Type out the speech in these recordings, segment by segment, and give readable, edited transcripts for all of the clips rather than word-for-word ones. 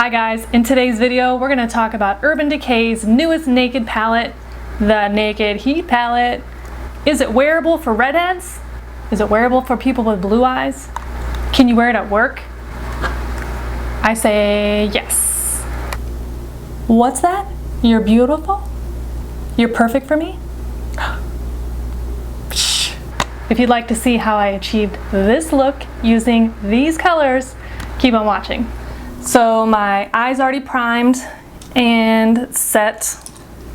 Hi guys, in today's video we're going to talk about Urban Decay's newest Naked palette, the Naked Heat palette. Is it wearable for redheads? Is it wearable for people with blue eyes? Can you wear it at work? I say yes. What's that? You're beautiful? You're perfect for me? If you'd like to see how I achieved this look using these colors, keep on watching. So my eye's already primed and set.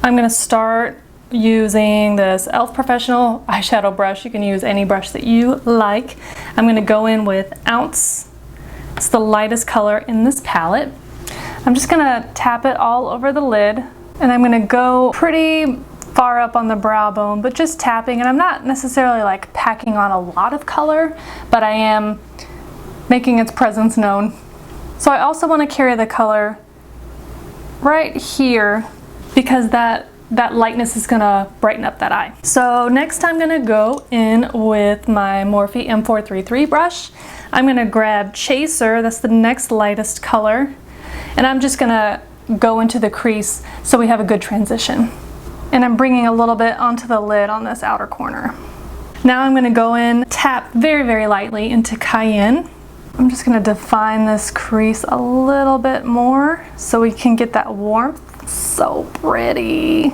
I'm gonna start using this e.l.f. Professional Eyeshadow Brush. You can use any brush that you like. I'm gonna go in with Ounce. It's the lightest color in this palette. I'm just gonna tap it all over the lid, and I'm gonna go pretty far up on the brow bone, but just tapping, and I'm not necessarily like packing on a lot of color, but I am making its presence known. So I also want to carry the color right here because that lightness is going to brighten up that eye. So next I'm going to go in with my Morphe M433 brush. I'm going to grab Chaser, that's the next lightest color, and I'm just going to go into the crease so we have a good transition. And I'm bringing a little bit onto the lid on this outer corner. Now I'm going to go in, tap very, very lightly into Cayenne. I'm just going to define this crease a little bit more so we can get that warmth. So pretty.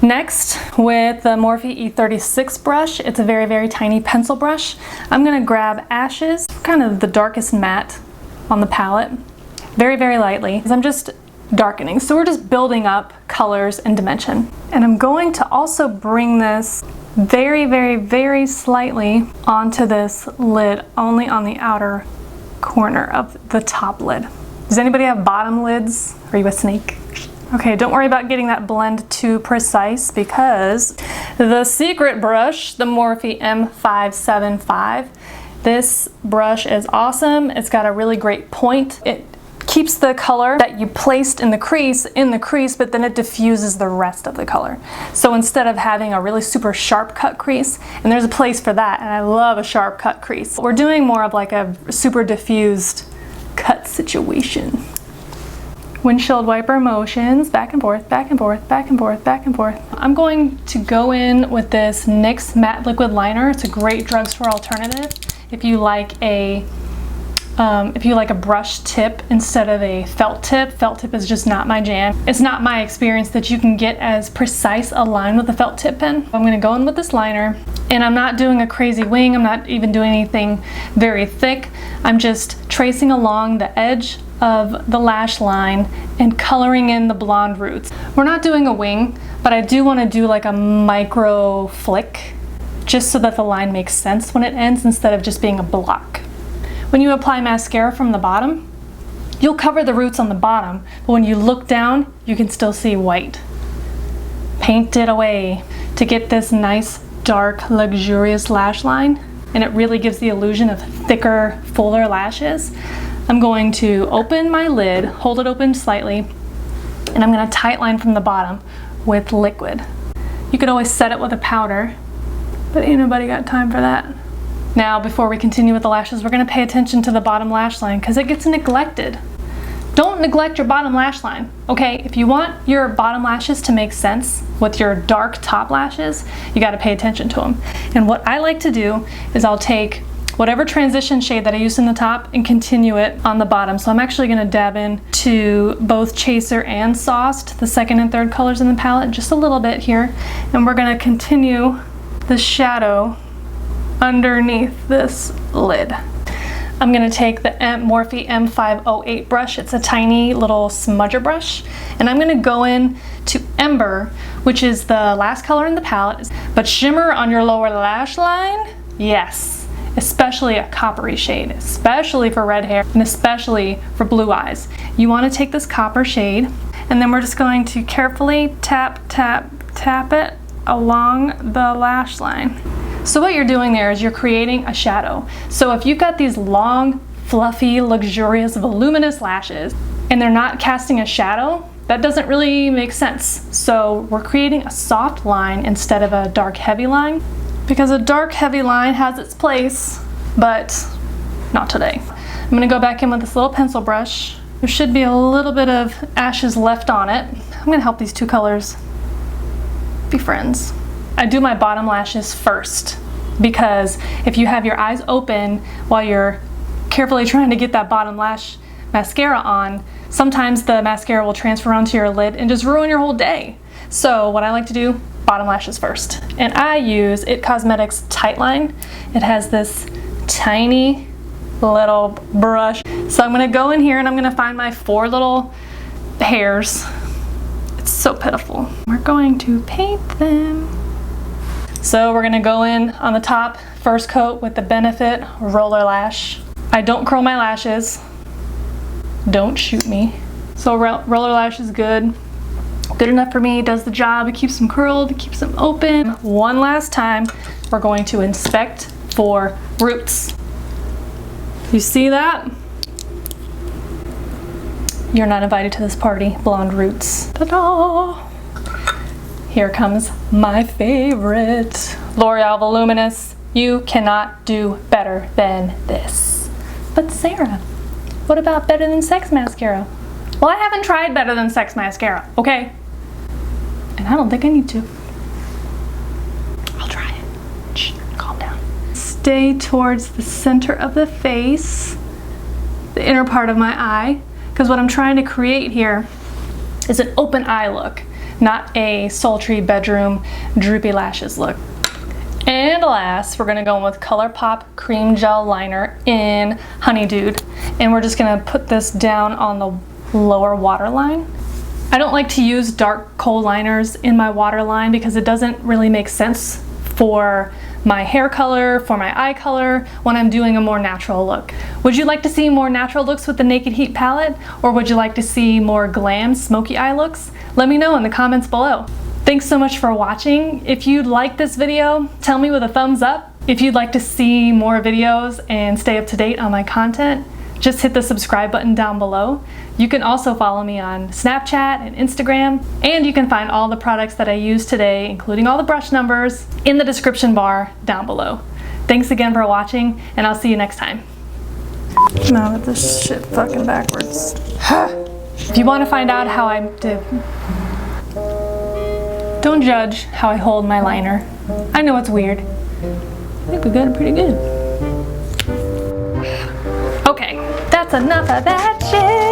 Next, with the Morphe E36 brush, it's a very, very tiny pencil brush. I'm going to grab Ashes, kind of the darkest matte on the palette, very, very lightly. I'm just darkening, so we're just building up colors and dimension. And I'm going to also bring this very, very, very slightly onto this lid, only on the outer corner of the top lid. Does anybody have bottom lids? Are you a snake? Okay, don't worry about getting that blend too precise because the secret brush, the Morphe M575, this brush is awesome. It's got a really great point. It keeps the color that you placed in the crease, but then it diffuses the rest of the color. So instead of having a really super sharp cut crease, and there's a place for that, and I love a sharp cut crease, we're doing more of like a super diffused cut situation. Windshield wiper motions, back and forth, back and forth, back and forth, back and forth. I'm going to go in with this NYX Matte Liquid Liner. It's a great drugstore alternative if you like a brush tip instead of a felt tip. Felt tip is just not my jam. It's not my experience that you can get as precise a line with a felt tip pen. I'm gonna go in with this liner, and I'm not doing a crazy wing. I'm not even doing anything very thick. I'm just tracing along the edge of the lash line and coloring in the blonde roots. We're not doing a wing, but I do wanna do like a micro flick just so that the line makes sense when it ends instead of just being a block. When you apply mascara from the bottom, you'll cover the roots on the bottom, but when you look down, you can still see white. Paint it away to get this nice, dark, luxurious lash line, and it really gives the illusion of thicker, fuller lashes. I'm going to open my lid, hold it open slightly, and I'm gonna tightline from the bottom with liquid. You could always set it with a powder, but ain't nobody got time for that. Now, before we continue with the lashes, we're going to pay attention to the bottom lash line because it gets neglected. Don't neglect your bottom lash line, okay? If you want your bottom lashes to make sense with your dark top lashes, you got to pay attention to them. And what I like to do is I'll take whatever transition shade that I used in the top and continue it on the bottom. So I'm actually going to dab in to both Chaser and Sauced, the second and third colors in the palette, just a little bit here. And we're going to continue the shadow underneath this lid. I'm going to take the Morphe M508 brush. It's a tiny little smudger brush, and I'm going to go in to Ember, which is the last color in the palette. But shimmer on your lower lash line? Yes, especially a coppery shade, especially for red hair and especially for blue eyes. You want to take this copper shade, and then we're just going to carefully tap, tap, tap it along the lash line. So what you're doing there is you're creating a shadow. So if you've got these long, fluffy, luxurious, voluminous lashes and they're not casting a shadow, that doesn't really make sense. So we're creating a soft line instead of a dark, heavy line because a dark, heavy line has its place, but not today. I'm gonna go back in with this little pencil brush There should be a little bit of ashes left on it. I'm gonna help these two colors be friends. I do my bottom lashes first because if you have your eyes open while you're carefully trying to get that bottom lash mascara on, sometimes the mascara will transfer onto your lid and just ruin your whole day. So what I like to do, bottom lashes first. And I use It Cosmetics Tightline. It has this tiny little brush. So I'm gonna go in here and I'm gonna find my 4 little hairs. It's so pitiful. We're going to paint them. So we're gonna go in on the top, first coat with the Benefit Roller Lash. I don't curl my lashes. Don't shoot me. So roller lash is good. Good enough for me, does the job. It keeps them curled, it keeps them open. One last time, we're going to inspect for roots. You see that? You're not invited to this party, blonde roots. Ta-da! Here comes my favorite, L'Oreal Voluminous. You cannot do better than this. But Sarah, what about better than Sex Mascara? Well, I haven't tried better than Sex Mascara, okay? And I don't think I need to. I'll try it. Shh, calm down. Stay towards the center of the face, the inner part of my eye, because what I'm trying to create here is an open eye look, not a sultry bedroom droopy lashes look. And last, we're gonna go in with Colourpop Cream Gel Liner in Honeydude. And we're just gonna put this down on the lower waterline. I don't like to use dark kohl liners in my waterline because it doesn't really make sense for my hair color, for my eye color, when I'm doing a more natural look. Would you like to see more natural looks with the Naked Heat palette? Or would you like to see more glam, smoky eye looks? Let me know in the comments below. Thanks so much for watching. If you'd like this video, tell me with a thumbs up. If you'd like to see more videos and stay up to date on my content, just hit the subscribe button down below. You can also follow me on Snapchat and Instagram, and you can find all the products that I used today, including all the brush numbers, in the description bar down below. Thanks again for watching, and I'll see you next time. Now with this shit fucking backwards. If you want to find out how I did, don't judge how I hold my liner. I know it's weird. I think we got it pretty good. Okay, that's enough of that shit.